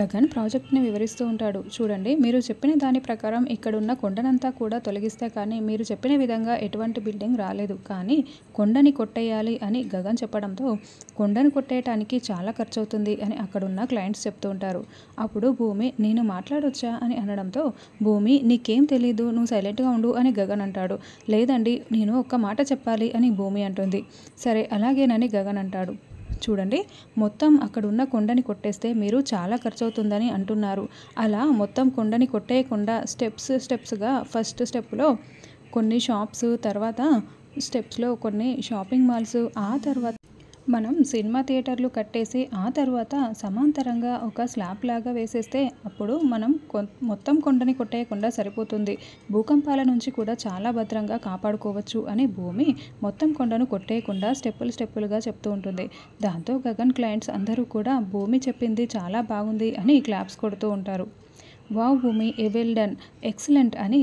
గగన్ ప్రాజెక్ట్ని వివరిస్తూ ఉంటాడు. చూడండి, మీరు చెప్పిన దాని ప్రకారం ఇక్కడున్న కొండనంతా కూడా తొలగిస్తే కానీ మీరు చెప్పిన విధంగా ఎటువంటి బిల్డింగ్ రాలేదు. కానీ కొండని కొట్టేయాలి అని గగన్ చెప్పడంతో కొండను కొట్టేయటానికి చాలా ఖర్చు అవుతుంది అని అక్కడున్న క్లయింట్స్ చెప్తూ ఉంటారు. అప్పుడు భూమి నేను మాట్లాడొచ్చా అని అనడంతో భూమి నీకేం తెలీదు, నువ్వు సైలెంట్గా ఉండు అని గగన్ అంటాడు. లేదండి, నేను ఒక్క మాట చెప్పాలి అని భూమి అంటుంది. సరే అలాగేనని గగన్ అంటాడు. చూడండి, మొత్తం అక్కడున్న కొండని కొట్టేస్తే మీరు చాలా ఖర్చు అవుతుందని అంటున్నారు. అలా మొత్తం కొండని కొట్టేయకుండా స్టెప్స్గా ఫస్ట్ స్టెప్లో కొన్ని షాప్స్, తర్వాత స్టెప్స్లో కొన్ని షాపింగ్ మాల్స్, ఆ తర్వాత మనం సినిమా థియేటర్లు కట్టేసి ఆ తర్వాత సమాంతరంగా ఒక స్లాబ్ లాగా వేసేస్తే అప్పుడు మనం మొత్తం కొండని కొట్టేయకుండా సరిపోతుంది. భూకంపాల నుంచి కూడా చాలా భద్రంగా కాపాడుకోవచ్చు అని భూమి మొత్తం కొండను కొట్టేయకుండా స్టెప్పులుగా చెప్తూ ఉంటుంది. దాంతో గగన్ క్లయింట్స్ అందరూ కూడా భూమి చెప్పింది చాలా బాగుంది అని క్లాప్స్ కొడుతూ ఉంటారు. వావ్ భూమి, ఏ వెల్ డన్, ఎక్సలెంట్ అని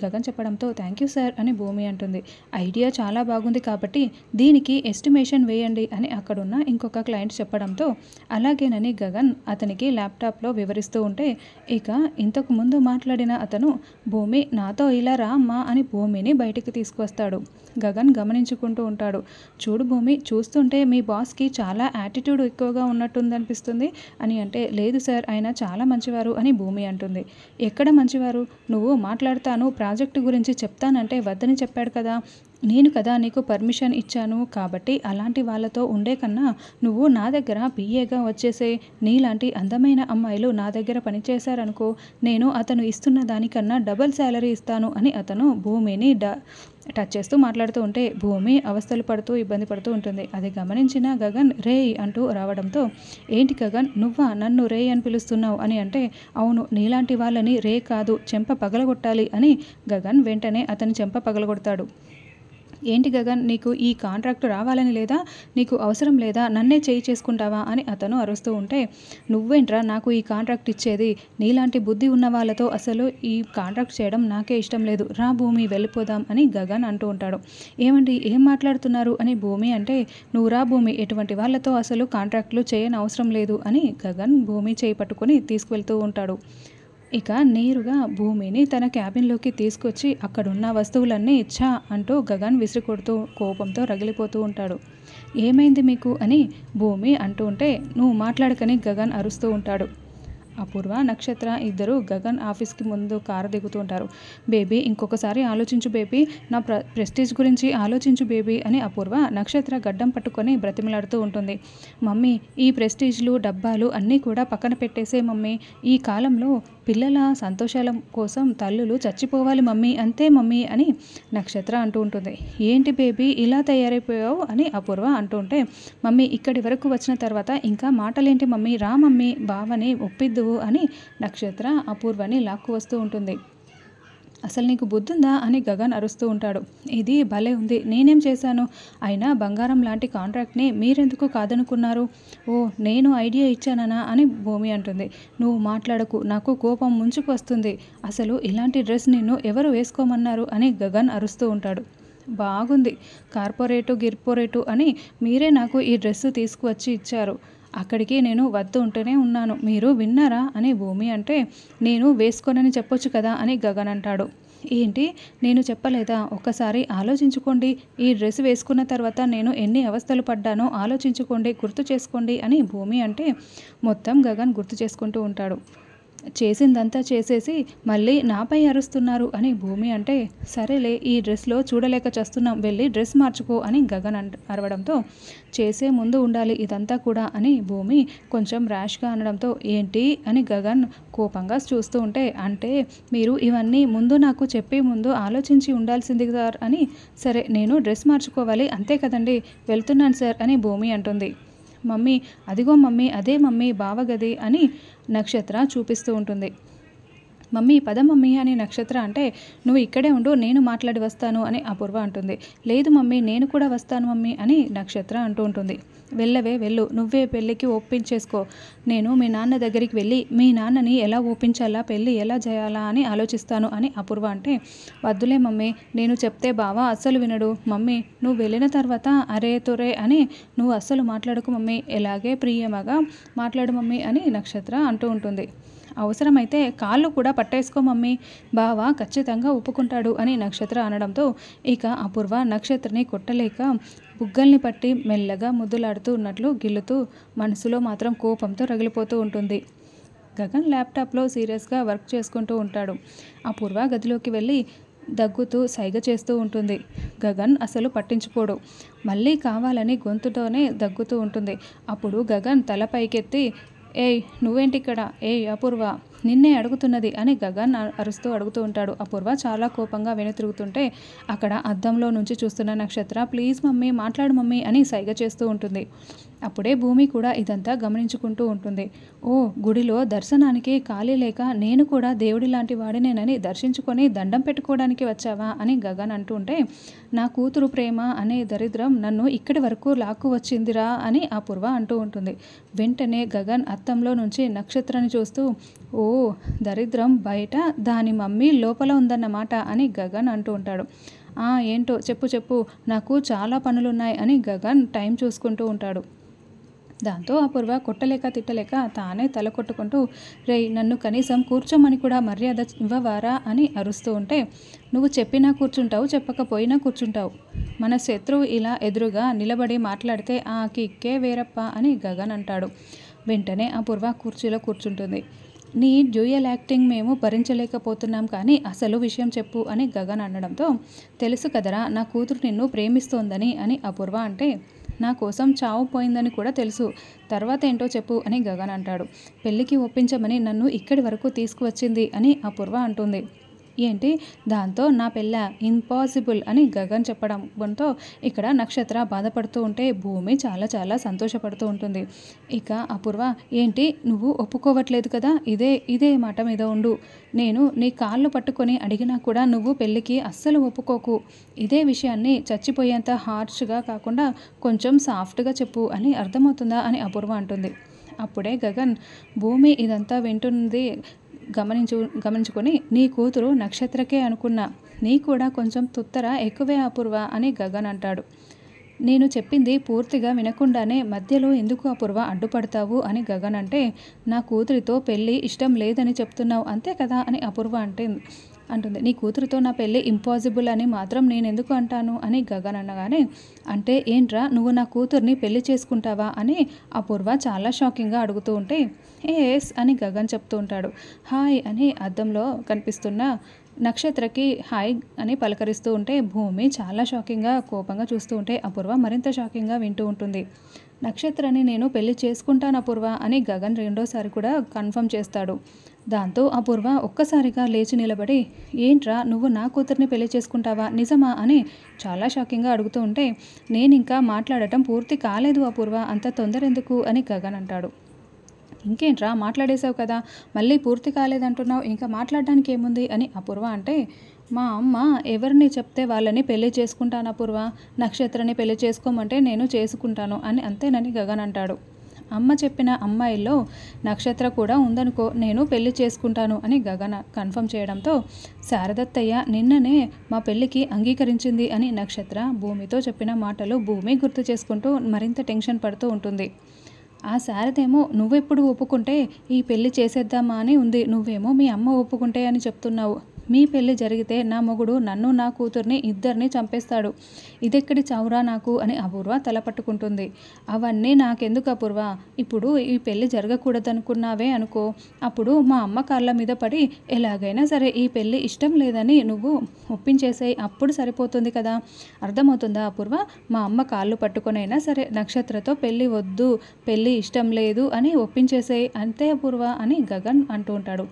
గగన్ చెప్పడంతో థ్యాంక్ యూ సార్ అని భూమి అంటుంది. ఐడియా చాలా బాగుంది కాబట్టి దీనికి ఎస్టిమేషన్ వేయండి అని అక్కడున్న ఇంకొక క్లయింట్ చెప్పడంతో అలాగేనని గగన్ అతనికి ల్యాప్టాప్లో వివరిస్తూ ఉంటే ఇక ఇంతకు ముందు మాట్లాడిన అతను భూమి నాతో ఇలా రా అమ్మా అని భూమిని బయటికి తీసుకొస్తాడు. గగన్ గమనించుకుంటూ ఉంటాడు. చూడు భూమి, చూస్తుంటే మీ బాస్కి చాలా యాటిట్యూడ్ ఎక్కువగా ఉన్నట్టుందనిపిస్తుంది అని అంటే లేదు సార్, ఆయన చాలా మంచివారు అని భూమి అంటుంది. ఎక్కడ మంచివారు? నువ్వు మాట్లాడతాను, ప్రాజెక్టు గురించి చెప్తానంటే వద్దని చెప్పాడు కదా. నేను కదా నీకు పర్మిషన్ ఇచ్చాను. కాబట్టి అలాంటి వాళ్ళతో ఉండే కన్నా నువ్వు నా దగ్గర పిఏగా వచ్చేసే. నీలాంటి అందమైన అమ్మాయిలు నా దగ్గర పనిచేశారనుకో, నేను అతను ఇస్తున్న దానికన్నా డబుల్ శాలరీ ఇస్తాను అని అతను భూమిని టచ్ చేస్తూ మాట్లాడుతూ ఉంటే భూమి అవస్థలు పడుతూ ఇబ్బంది పడుతూ ఉంటుంది. అది గమనించిన గగన్ రేయ్ అంటూ రావడంతో ఏంటి గగన్, నువ్వా నన్ను రేయ్ అని పిలుస్తున్నావు అని అంటే అవును, నీలాంటి వాళ్ళని రే కాదు చెంప పగలగొట్టాలి అని గగన్ వెంటనే అతని చెంప పగలగొడతాడు. ఏంటి గగన్, నీకు ఈ కాంట్రాక్ట్ రావాలని లేదా? నీకు అవసరం లేదా? నన్నే చేయి చేసుకుంటావా అని అతను అరుస్తూ ఉంటే నువ్వేంట్రా నాకు ఈ కాంట్రాక్ట్ ఇచ్చేది? నీలాంటి బుద్ధి ఉన్న వాళ్ళతో అసలు ఈ కాంట్రాక్ట్ చేయడం నాకే ఇష్టం లేదు. రా భూమి, వెళ్ళిపోదాం అని గగన్ అంటూ ఉంటాడు. ఏమండి, ఏం మాట్లాడుతున్నారు అని భూమి అంటే నువ్వు రా భూమి, ఎటువంటి వాళ్ళతో అసలు కాంట్రాక్ట్లు చేయని అవసరం లేదు అని గగన్ భూమి చేయి పట్టుకొని తీసుకువెళ్తూ ఉంటాడు. ఇక నేరుగా భూమిని తన క్యాబిన్లోకి తీసుకొచ్చి అక్కడున్న వస్తువులన్నీ ఛా అంటూ గగన్ విసిరికొడుతూ కోపంతో రగిలిపోతూ ఉంటాడు. ఏమైంది మీకు అని భూమి అంటూ ఉంటే నువ్వు మాట్లాడకని గగన్ అరుస్తూ ఉంటాడు. అపూర్వ, నక్షత్ర ఇద్దరు గగన్ ఆఫీస్కి ముందు కారు దిగుతూ ఉంటారు. బేబీ ఇంకొకసారి ఆలోచించు బేబీ, నా ప్రెస్టీజ్ గురించి ఆలోచించు బేబీ అని అపూర్వ నక్షత్ర గడ్డం పట్టుకొని బ్రతిమలాడుతూ ఉంటుంది. మమ్మీ, ఈ ప్రెస్టీజ్లు డబ్బాలు అన్నీ కూడా పక్కన పెట్టేసే మమ్మీ. ఈ కాలంలో పిల్లల సంతోషాల కోసం తల్లులు చచ్చిపోవాలి మమ్మీ, అంతే మమ్మీ అని నక్షత్ర అంటూ ఉంటుంది. ఏంటి బేబీ ఇలా తయారైపోయావు అని అపూర్వ అంటూ ఉంటే మమ్మీ ఇక్కడి వరకు వచ్చిన తర్వాత ఇంకా మాటలేంటి మమ్మీ, రా మమ్మీ, బావని ఒప్పిద్దు అని నక్షత్ర అపూర్వని లాక్కు వస్తూ ఉంటుంది. అసలు నీకు బుద్ధుందా అని గగన్ అరుస్తూ ఉంటాడు. ఇది భలే ఉంది, నేనేం చేశాను? అయినా బంగారం లాంటి కాంట్రాక్ట్ని మీరెందుకు కాదనుకున్నారు? ఓ, నేను ఐడియా ఇచ్చాననా అని భూమి అంటుంది. నువ్వు మాట్లాడకు, నాకు కోపం ముంచుకు వస్తుంది. అసలు ఇలాంటి డ్రెస్ నిన్ను ఎవరు వేసుకోమన్నారు అని గగన్ అరుస్తూ ఉంటాడు. బాగుంది, గిర్పొరేటు అని మీరే నాకు ఈ డ్రెస్సు తీసుకువచ్చి ఇచ్చారు. అక్కడికి నేను వద్దు ఉంటూనే ఉన్నాను, మీరు విన్నారా అని భూమి అంటే నేను వేసుకోనని చెప్పొచ్చు కదా అని గగన్ అంటాడు. ఏంటి, నేను చెప్పలేదా? ఒక్కసారి ఆలోచించుకోండి. ఈ డ్రెస్ వేసుకున్న తర్వాత నేను ఎన్ని అవస్థలు పడ్డానో ఆలోచించుకోండి, గుర్తు చేసుకోండి అని భూమి అంటే మొత్తం గగన్ గుర్తు చేసుకుంటూ ఉంటాడు. చేసిందంతా చేసేసి మళ్ళీ నాపై అరుస్తున్నారు అని భూమి అంటే సరేలే, ఈ డ్రెస్లో చూడలేక చేస్తున్నాం, వెళ్ళి డ్రెస్ మార్చుకో అని గగన్ అరవడంతో చేసే ముందు ఉండాలి ఇదంతా కూడా అని భూమి కొంచెం ర్యాష్గా అనడంతో ఏంటి అని గగన్ కోపంగా చూస్తూ ఉంటే అంటే మీరు ఇవన్నీ ముందు నాకు చెప్పే ముందు ఆలోచించి ఉండాల్సింది సార్ అని. సరే, నేను డ్రెస్ మార్చుకోవాలి అంతే కదండి, వెళ్తున్నాను సార్ అని భూమి అంటుంది. మమ్మీ, అదిగో మమ్మీ, అదే మమ్మీ బావగది అని నక్షత్ర చూపిస్తూ ఉంటుంది. మమ్మీ పద మమ్మీ అని నక్షత్ర అంటే నువ్వు ఇక్కడే ఉండు, నేను మాట్లాడి వస్తాను అని అపూర్వ అంటుంది. లేదు మమ్మీ, నేను కూడా వస్తాను మమ్మీ అని నక్షత్ర అంటూ ఉంటుంది. వెళ్ళవే వెళ్ళు, నువ్వే పెళ్ళికి ఒప్పించేసుకో. నేను మీ నాన్న దగ్గరికి వెళ్ళి మీ నాన్నని ఎలా ఒప్పించాలా, పెళ్ళి ఎలా చేయాలా అని ఆలోచిస్తాను అని అపూర్వ అంటే, వద్దులే మమ్మీ, నేను చెప్తే బావ అస్సలు వినడు. మమ్మీ నువ్వు వెళ్ళిన తర్వాత అరే తొరే అని నువ్వు అస్సలు మాట్లాడకు మమ్మీ, ఎలాగే ప్రియమగా మాట్లాడు మమ్మీ అని నక్షత్ర అంటూ ఉంటుంది. అవసరమైతే కాళ్ళు కూడా పట్టేసుకో మమ్మీ, బావ ఖచ్చితంగా ఒప్పుకుంటాడు అని నక్షత్ర అనడంతో ఇక అపూర్వ నక్షత్రని కొట్టలేక బుగ్గల్ని పట్టి మెల్లగా ముద్దులాడుతూ ఉన్నట్లు గిల్లుతూ మనసులో మాత్రం కోపంతో రగిలిపోతూ ఉంటుంది. గగన్ ల్యాప్టాప్లో సీరియస్గా వర్క్ చేసుకుంటూ ఉంటాడు. అపూర్వ గదిలోకి వెళ్ళి దగ్గుతూ సైగ చేస్తూ ఉంటుంది. గగన్ అసలు పట్టించుకోడు. మళ్ళీ కావాలని గొంతుతోనే దగ్గుతూ ఉంటుంది. అప్పుడు గగన్ తల పైకెత్తి, ఏయ్ నువ్వేంటి ఇక్కడ, ఏయ్ అపూర్వ నిన్నే అడుగుతున్నది అని గగన్ అరుస్తూ అడుగుతూ ఉంటాడు. అపూర్వ చాలా కోపంగా వెనుతిరుగుతుంటే అక్కడ అద్దంలో నుంచి చూస్తున్న నక్షత్ర ప్లీజ్ మమ్మీ మాట్లాడు మమ్మీ అని సైగ చేస్తూ ఉంటుంది. అప్పుడే భూమి కూడా ఇదంతా గమనించుకుంటూ ఉంటుంది. ఓ గుడిలో దర్శనానికి ఖాళీ లేక నేను కూడా దేవుడి లాంటి వాడినేనని దర్శించుకొని దండం పెట్టుకోవడానికి వచ్చావా అని గగన్ అంటూ ఉంటే, నా కూతురు ప్రేమ అనే దరిద్రం నన్ను ఇక్కడి వరకు లాక్కు వచ్చిందిరా అని అపూర్వ అంటూ ఉంటుంది. వెంటనే గగన్ అద్దంలో నుంచి నక్షత్రాన్ని చూస్తూ, ఓ దరిద్రం బయట, దాని మమ్మీ లోపల ఉందన్నమాట అని గగన్ అంటూ ఉంటాడు. ఏంటో చెప్పు చెప్పు, నాకు చాలా పనులున్నాయి అని గగన్ టైం చూసుకుంటూ ఉంటాడు. దాంతో అపూర్వ కొట్టలేక తిట్టలేక తానే తల కొట్టుకుంటూ, రేయ్ నన్ను కనీసం కూర్చోమని కూడా మర్యాద ఇవ్వవారా అని అరుస్తూ ఉంటే, నువ్వు చెప్పినా కూర్చుంటావు, చెప్పకపోయినా కూర్చుంటావు. మన శత్రువు ఇలా ఎదురుగా నిలబడి మాట్లాడితే ఆ కిక్కే వేరప్ప అని గగన్ అంటాడు. వెంటనే అపూర్వ కుర్చీలో కూర్చుంటుంది. నీ డ్యూయల్ యాక్టింగ్ మేము భరించలేకపోతున్నాం కానీ అసలు విషయం చెప్పు అని గగన్ అనడంతో, తెలుసు కదరా నా కూతురు నిన్ను ప్రేమిస్తోందని అని అపూర్వ అంటే, నా కోసం చావు పోయిందని కూడా తెలుసు, తర్వాత ఏంటో చెప్పు అని గగన్ అంటాడు. పెళ్ళికి ఒప్పించమని నన్ను ఇక్కడి వరకు తీసుకువచ్చింది అని అపూర్వ అంటుంది. ఏంటి, దాంతో నా పెళ్ళ, ఇంపాసిబుల్ అని గగన్ చెప్పడంతో ఇక్కడ నక్షత్ర బాధపడుతూ ఉంటే భూమి చాలా చాలా సంతోషపడుతూ ఉంటుంది. ఇక అపూర్వ, ఏంటి నువ్వు ఒప్పుకోవట్లేదు కదా, ఇదే మాట మీద ఉండు. నేను నీ కాళ్ళు పట్టుకొని అడిగినా కూడా నువ్వు పెళ్ళికి అస్సలు ఒప్పుకోకు. ఇదే విషయాన్ని చచ్చిపోయేంత హార్ష్గా కాకుండా కొంచెం సాఫ్ట్గా చెప్పు అని అర్థమవుతుందా అని అపూర్వ అంటుంది. అప్పుడే గగన్, భూమి ఇదంతా వింటుంది గమనించుకొని, నీ కూతురు నక్షత్రకే అనుకున్నా, నీ కూడా కొంచెం తుత్తర ఎక్కువే అపూర్వ అని గగన్ అంటాడు. నేను చెప్పింది పూర్తిగా వినకుండానే మధ్యలో ఎందుకు అపూర్వ అడ్డుపడతావు అని గగన్ అంటే, నా కూతురితో పెళ్ళి ఇష్టం లేదని చెప్తున్నావు అంతే కదా అని అపూర్వ అంటుంది. నీ కూతురుతో నా పెళ్ళి ఇంపాసిబుల్ అని మాత్రం నేనెందుకు అంటాను అని గగన్ అనగానే, అంటే ఏంట్రా నువ్వు నా కూతుర్ని పెళ్లి చేసుకుంటావా అని అపూర్వ చాలా షాకింగ్గా అడుగుతూ ఉంటే, ఎస్ అని గగన్ చెప్తూ ఉంటాడు. హాయ్ అని అద్దంలో కనిపిస్తున్న నక్షత్రకి హాయ్ అని పలకరిస్తూ ఉంటే భూమి చాలా షాకింగ్గా కోపంగా చూస్తూ ఉంటే అపూర్వ మరింత షాకింగ్గా వింటూ ఉంటుంది. నక్షత్రని నేను పెళ్లి చేసుకుంటాను అపూర్వ అని గగన్ రెండోసారి కూడా కన్ఫర్మ్ చేస్తాడు. దాంతో అపూర్వ ఒక్కసారిగా లేచి నిలబడి, ఏంట్రా నువ్వు నా కూతుర్ని పెళ్లి చేసుకుంటావా, నిజమా అని చాలా షాకింగ్గా అడుగుతూ ఉంటే, నేను ఇంకా మాట్లాడటం పూర్తి కాలేదు అపూర్వ, అంత తొందర ఎందుకు అని గగన్ అంటాడు. ఇంకేంట్రా మాట్లాడేశావు కదా, మళ్ళీ పూర్తి కాలేదంటున్నావు, ఇంకా మాట్లాడడానికి ఏముంది అని అపూర్వ అంటే, మా అమ్మ ఎవరిని చెప్తే వాళ్ళని పెళ్లి చేసుకుంటాను అపూర్వ, నక్షత్రని పెళ్లి చేసుకోమంటే నేను చేసుకుంటాను అని అంతేనని గగన్ అంటాడు. అమ్మ చెప్పిన అమ్మాయిల్లో నక్షత్ర కూడా ఉందనుకో, నేను పెళ్లి చేసుకుంటాను అని గగన్ కన్ఫర్మ్ చేయడంతో, శారదత్తయ్య నిన్ననే మా పెళ్ళికి అంగీకరించింది అని నక్షత్ర భూమితో చెప్పిన మాటలు భూమి గుర్తు చేసుకుంటూ మరింత టెన్షన్ పడుతూ ఉంటుంది. ఆ శారదేమో నువ్వెప్పుడు ఒప్పుకుంటే ఈ పెళ్లి చేసేద్దామా అని ఉంది, నువ్వేమో మీ అమ్మ ఒప్పుకుంటే అని చెప్తున్నావు. మీ పెళ్ళి జరిగితే నా మొగుడు నన్ను నా కూతుర్ని ఇద్దరిని చంపేస్తాడు, ఇదెక్కడి చావురా నాకు అని అపూర్వ తల పట్టుకుంటుంది. అవన్నీ నాకెందుకు అపూర్వ, ఇప్పుడు ఈ పెళ్ళి జరగకూడదనుకున్నావే అనుకో, అప్పుడు మా అమ్మ కాళ్ళ మీద పడి ఎలాగైనా సరే ఈ పెళ్ళి ఇష్టం లేదని నువ్వు ఒప్పించేసేయి, అప్పుడు సరిపోతుంది కదా, అర్థమవుతుందా అపూర్వ, మా అమ్మ కాళ్ళు పట్టుకొనైనా సరే నక్షత్రతో పెళ్ళి వద్దు, పెళ్ళి ఇష్టం లేదు అని ఒప్పించేసేయి అంతే అపూర్వ అని గగన్ అంటూ ఉంటాడు.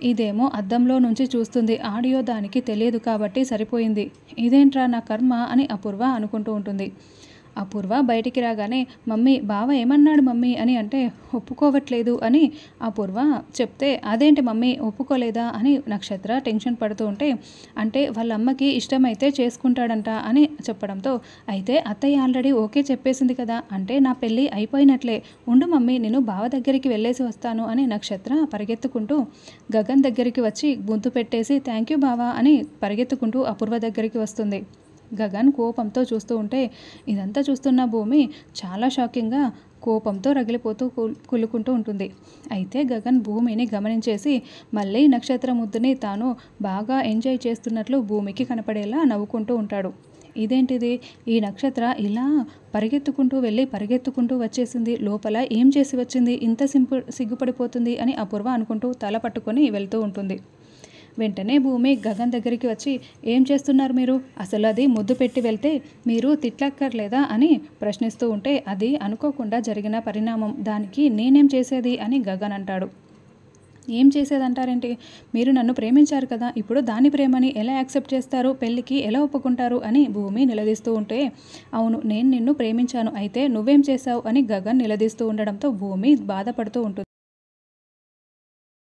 ఇదేమో అద్దంలో నుంచి చూస్తుంది, ఆడియో దానికి తెలియదు కాబట్టి సరిపోయింది, ఇదేంట్రా నా కర్మ అని అపూర్వ అనుకుంటూ ఉంటుంది. అపూర్వ బయటికి రాగానే మమ్మీ బావ ఏమన్నాడు మమ్మీ అని అంటే ఒప్పుకోవట్లేదు అని అపూర్వ చెప్తే అదేంటి మమ్మీ ఒప్పుకోలేదా అని నక్షత్ర టెన్షన్ పడుతూ ఉంటే అంటే వాళ్ళ అమ్మకి ఇష్టమైతే చేసుకుంటాడంట అని చెప్పడంతో అయితే అత్తయ్య ఆల్రెడీ ఓకే చెప్పేసింది కదా అంటే నా పెళ్ళి అయిపోయినట్లే ఉండు మమ్మీ నేను బావ దగ్గరికి వెళ్ళేసి వస్తాను అని నక్షత్ర పరిగెత్తుకుంటూ గగన్ దగ్గరికి వచ్చి ముద్దు పెట్టేసి థ్యాంక్ యూ బావా అని పరిగెత్తుకుంటూ అపూర్వ దగ్గరికి వస్తుంది. గగన్ కోపంతో చూస్తూ ఉంటే ఇదంతా చూస్తున్న భూమి చాలా షాకింగ్గా కోపంతో రగిలిపోతూ కులుకుంటూ ఉంటుంది. అయితే గగన్ భూమిని గమనించేసి మళ్ళీ నక్షత్ర ముద్దుని తాను బాగా ఎంజాయ్ చేస్తున్నట్లు భూమికి కనపడేలా నవ్వుకుంటూ ఉంటాడు. ఇదేంటిది ఈ నక్షత్ర ఇలా పరిగెత్తుకుంటూ వెళ్ళి పరిగెత్తుకుంటూ వచ్చేసింది, లోపల ఏం చేసి వచ్చింది, ఇంత సిగ్గుపడిపోతుంది అని అపూర్వ అనుకుంటూ తల పట్టుకొని వెళ్తూ ఉంటుంది. వెంటనే భూమి గగన్ దగ్గరికి వచ్చి ఏం చేస్తున్నారు మీరు, అసలు అది ముద్దు పెట్టి వెళ్తే మీరు తిట్లక్కర్లేదా అని ప్రశ్నిస్తూ ఉంటే అది అనుకోకుండా జరిగిన పరిణామం, దానికి నేనేం చేసేది అని గగన్ అంటాడు. ఏం చేసేదంటారేంటి, మీరు నన్ను ప్రేమించారు కదా, ఇప్పుడు దాని ప్రేమని ఎలా యాక్సెప్ట్ చేస్తారు, పెళ్ళికి ఎలా ఒప్పుకుంటారు అని భూమి నిలదీస్తూ ఉంటే అవును నేను నిన్ను ప్రేమించాను అయితే నువ్వేం చేశావు అని గగన్ నిలదీస్తూ ఉండడంతో భూమి బాధపడుతూ ఉంటుంది.